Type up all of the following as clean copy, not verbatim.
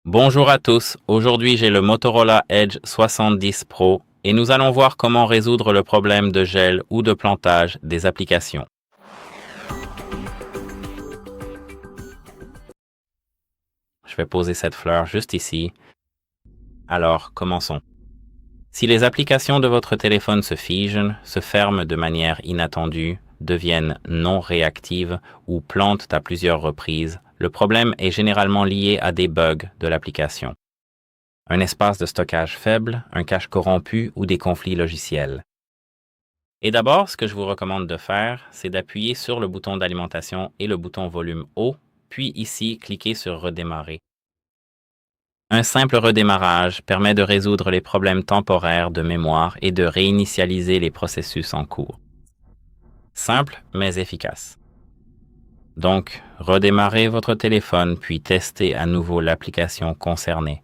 Bonjour à tous, aujourd'hui j'ai le Motorola Edge 70 Pro et nous allons voir comment résoudre le problème de gel ou de plantage des applications. Je vais poser cette fleur juste ici. Alors, commençons. Si les applications de votre téléphone se figent, se ferment de manière inattendue, deviennent non réactives ou plantent à plusieurs reprises, le problème est généralement lié à des bugs de l'application. Un espace de stockage faible, un cache corrompu ou des conflits logiciels. Et d'abord, ce que je vous recommande de faire, c'est d'appuyer sur le bouton d'alimentation et le bouton volume haut, puis ici, cliquez sur Redémarrer. Un simple redémarrage permet de résoudre les problèmes temporaires de mémoire et de réinitialiser les processus en cours. Simple, mais efficace. Donc, redémarrez votre téléphone puis testez à nouveau l'application concernée.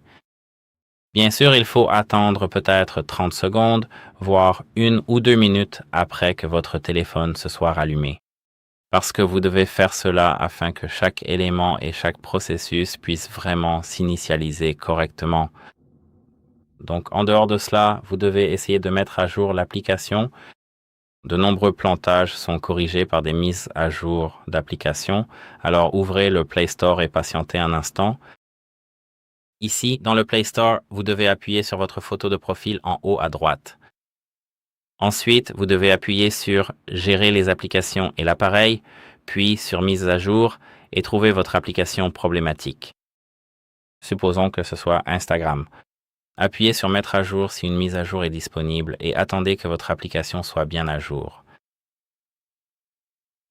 Bien sûr, il faut attendre peut-être 30 secondes, voire 1 ou 2 minutes après que votre téléphone se soit rallumé. Parce que vous devez faire cela afin que chaque élément et chaque processus puisse vraiment s'initialiser correctement. Donc, en dehors de cela, vous devez essayer de mettre à jour l'application. De nombreux plantages sont corrigés par des mises à jour d'application. Alors, ouvrez le Play Store et patientez un instant. Ici, dans le Play Store, vous devez appuyer sur votre photo de profil en haut à droite. Ensuite, vous devez appuyer sur Gérer les applications et l'appareil, puis sur Mise à jour et trouver votre application problématique. Supposons que ce soit Instagram. Appuyez sur Mettre à jour si une mise à jour est disponible et attendez que votre application soit bien à jour.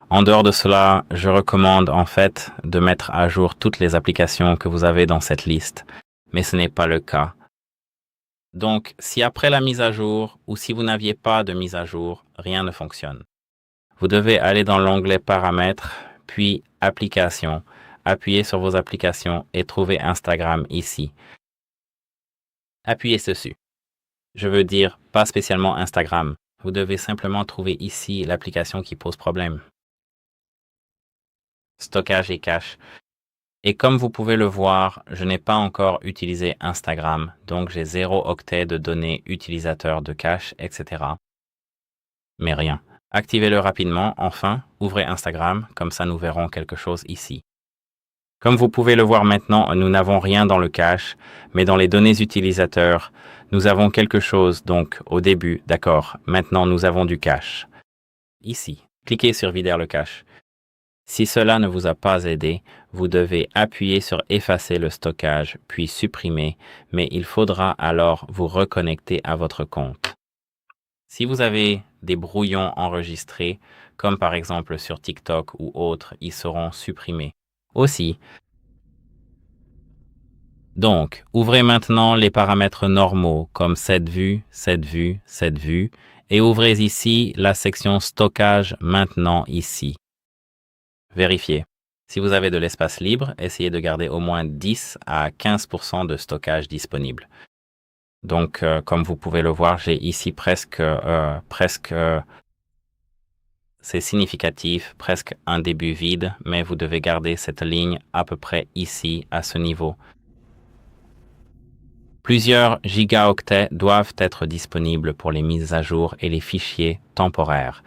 En dehors de cela, je recommande en fait de mettre à jour toutes les applications que vous avez dans cette liste, mais ce n'est pas le cas. Donc, si après la mise à jour ou si vous n'aviez pas de mise à jour, rien ne fonctionne. Vous devez aller dans l'onglet Paramètres, puis Applications, appuyer sur vos applications et trouver Instagram ici. Appuyez dessus. Je veux dire, pas spécialement Instagram. Vous devez simplement trouver ici l'application qui pose problème. Stockage et cache. Et comme vous pouvez le voir, je n'ai pas encore utilisé Instagram, donc j'ai 0 octet de données utilisateurs de cache, etc. Mais rien. Activez-le rapidement, enfin, ouvrez Instagram, comme ça nous verrons quelque chose ici. Comme vous pouvez le voir maintenant, nous n'avons rien dans le cache, mais dans les données utilisateurs, nous avons quelque chose, donc au début, d'accord, maintenant nous avons du cache. Ici, cliquez sur Vider le cache. Si cela ne vous a pas aidé, vous devez appuyer sur Effacer le stockage, puis Supprimer, mais il faudra alors vous reconnecter à votre compte. Si vous avez des brouillons enregistrés, comme par exemple sur TikTok ou autres, ils seront supprimés. Aussi, donc, ouvrez maintenant les paramètres normaux comme cette vue, cette vue, cette vue, et ouvrez ici la section Stockage maintenant ici. Vérifiez. Si vous avez de l'espace libre, essayez de garder au moins 10 à 15% de stockage disponible. Donc, comme vous pouvez le voir, j'ai ici presque, c'est significatif, presque un début vide, mais vous devez garder cette ligne à peu près ici, à ce niveau. Plusieurs gigaoctets doivent être disponibles pour les mises à jour et les fichiers temporaires.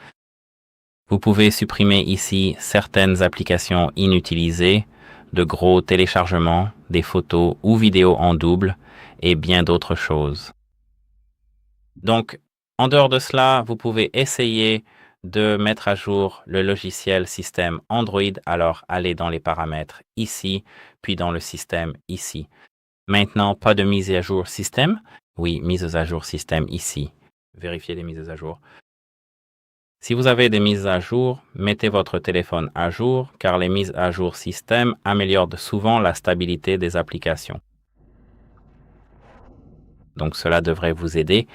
Vous pouvez supprimer ici certaines applications inutilisées, de gros téléchargements, des photos ou vidéos en double et bien d'autres choses. Donc, en dehors de cela, vous pouvez essayer de mettre à jour le logiciel système Android, alors allez dans les paramètres ici, puis dans le système ici. Maintenant, pas de mise à jour système. Oui, mise à jour système ici. Vérifiez les mises à jour. Si vous avez des mises à jour, mettez votre téléphone à jour car les mises à jour système améliorent souvent la stabilité des applications. Donc cela devrait vous aider.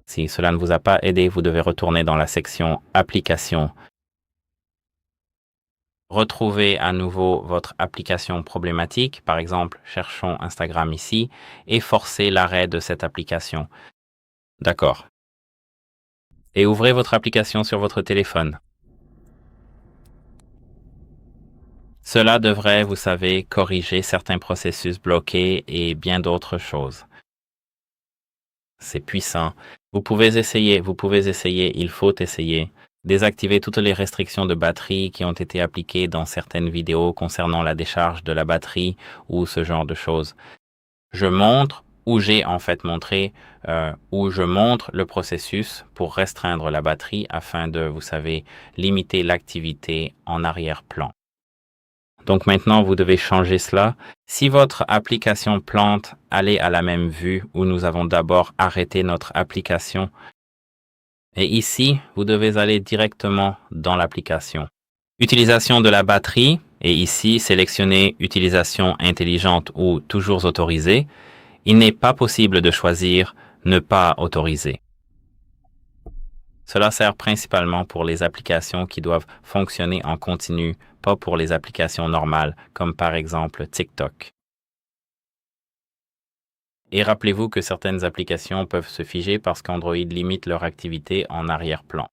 Si cela ne vous a pas aidé, vous devez retourner dans la section Applications. Retrouvez à nouveau votre application problématique, par exemple, cherchons Instagram ici, et forcez l'arrêt de cette application. D'accord. Et ouvrez votre application sur votre téléphone. Cela devrait, vous savez, corriger certains processus bloqués et bien d'autres choses. C'est puissant. Vous pouvez essayer, il faut essayer. Désactiver toutes les restrictions de batterie qui ont été appliquées dans certaines vidéos concernant la décharge de la batterie ou ce genre de choses. Je montre, ou j'ai en fait montré, où je montre le processus pour restreindre la batterie afin de, vous savez, limiter l'activité en arrière-plan. Donc maintenant, vous devez changer cela. Si votre application plante, allez à la même vue où nous avons d'abord arrêté notre application. Et ici, vous devez aller directement dans l'application. Utilisation de la batterie, et ici, sélectionnez Utilisation intelligente ou Toujours autorisée. Il n'est pas possible de choisir Ne pas autoriser. Cela sert principalement pour les applications qui doivent fonctionner en continu, pas pour les applications normales, comme par exemple TikTok. Et rappelez-vous que certaines applications peuvent se figer parce qu'Android limite leur activité en arrière-plan.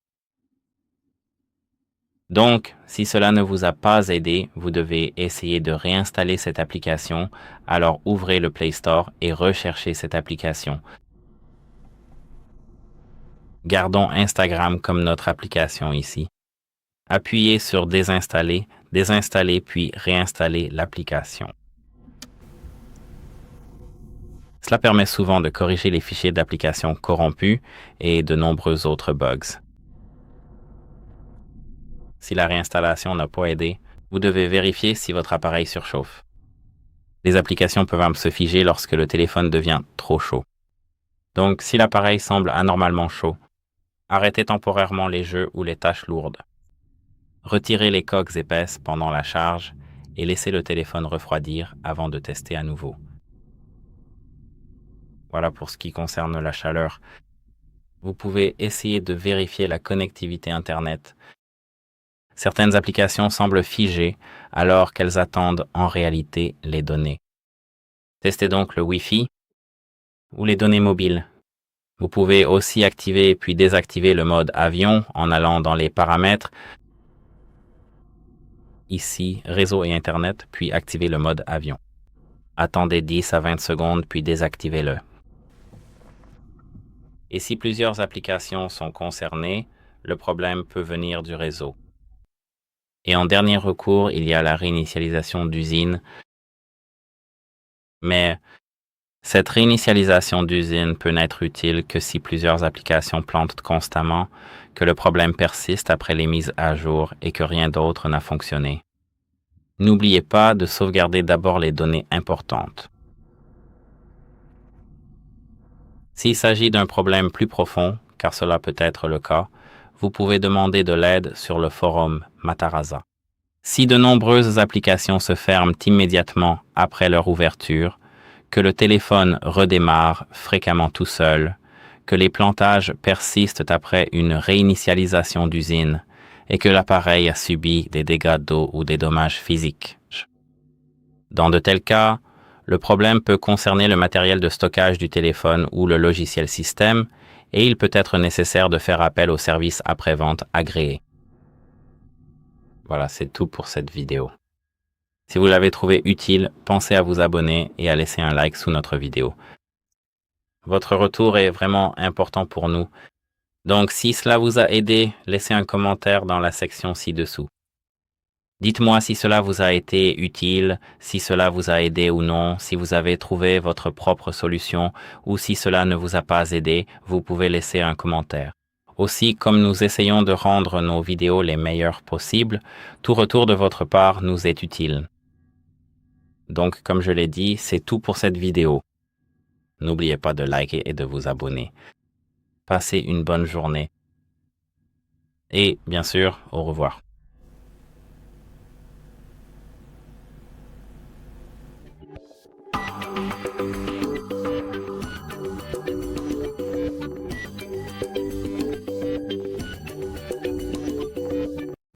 Donc, si cela ne vous a pas aidé, vous devez essayer de réinstaller cette application, alors ouvrez le Play Store et recherchez cette application. Gardons Instagram comme notre application ici. Appuyez sur Désinstaller, désinstaller puis réinstaller l'application. Cela permet souvent de corriger les fichiers d'application corrompus et de nombreux autres bugs. Si la réinstallation n'a pas aidé, vous devez vérifier si votre appareil surchauffe. Les applications peuvent se figer lorsque le téléphone devient trop chaud. Donc, si l'appareil semble anormalement chaud, arrêtez temporairement les jeux ou les tâches lourdes. Retirez les coques épaisses pendant la charge et laissez le téléphone refroidir avant de tester à nouveau. Voilà pour ce qui concerne la chaleur. Vous pouvez essayer de vérifier la connectivité Internet. Certaines applications semblent figées alors qu'elles attendent en réalité les données. Testez donc le Wi-Fi ou les données mobiles. Vous pouvez aussi activer puis désactiver le mode avion en allant dans les paramètres. Ici, réseau et Internet, puis activez le mode avion. Attendez 10 à 20 secondes puis désactivez-le. Et si plusieurs applications sont concernées, le problème peut venir du réseau. Et en dernier recours, il y a la réinitialisation d'usine. Mais cette réinitialisation d'usine peut n'être utile que si plusieurs applications plantent constamment, que le problème persiste après les mises à jour et que rien d'autre n'a fonctionné. N'oubliez pas de sauvegarder d'abord les données importantes. S'il s'agit d'un problème plus profond, car cela peut être le cas, vous pouvez demander de l'aide sur le forum Matarazza. Si de nombreuses applications se ferment immédiatement après leur ouverture, que le téléphone redémarre fréquemment tout seul, que les plantages persistent après une réinitialisation d'usine et que l'appareil a subi des dégâts d'eau ou des dommages physiques. Dans de tels cas, le problème peut concerner le matériel de stockage du téléphone ou le logiciel système et il peut être nécessaire de faire appel au service après-vente agréé. Voilà, c'est tout pour cette vidéo. Si vous l'avez trouvé utile, pensez à vous abonner et à laisser un like sous notre vidéo. Votre retour est vraiment important pour nous. Donc, si cela vous a aidé, laissez un commentaire dans la section ci-dessous. Dites-moi si cela vous a été utile, si cela vous a aidé ou non, si vous avez trouvé votre propre solution ou si cela ne vous a pas aidé, vous pouvez laisser un commentaire. Aussi, comme nous essayons de rendre nos vidéos les meilleures possibles, tout retour de votre part nous est utile. Donc, comme je l'ai dit, c'est tout pour cette vidéo. N'oubliez pas de liker et de vous abonner. Passez une bonne journée. Et, bien sûr, au revoir.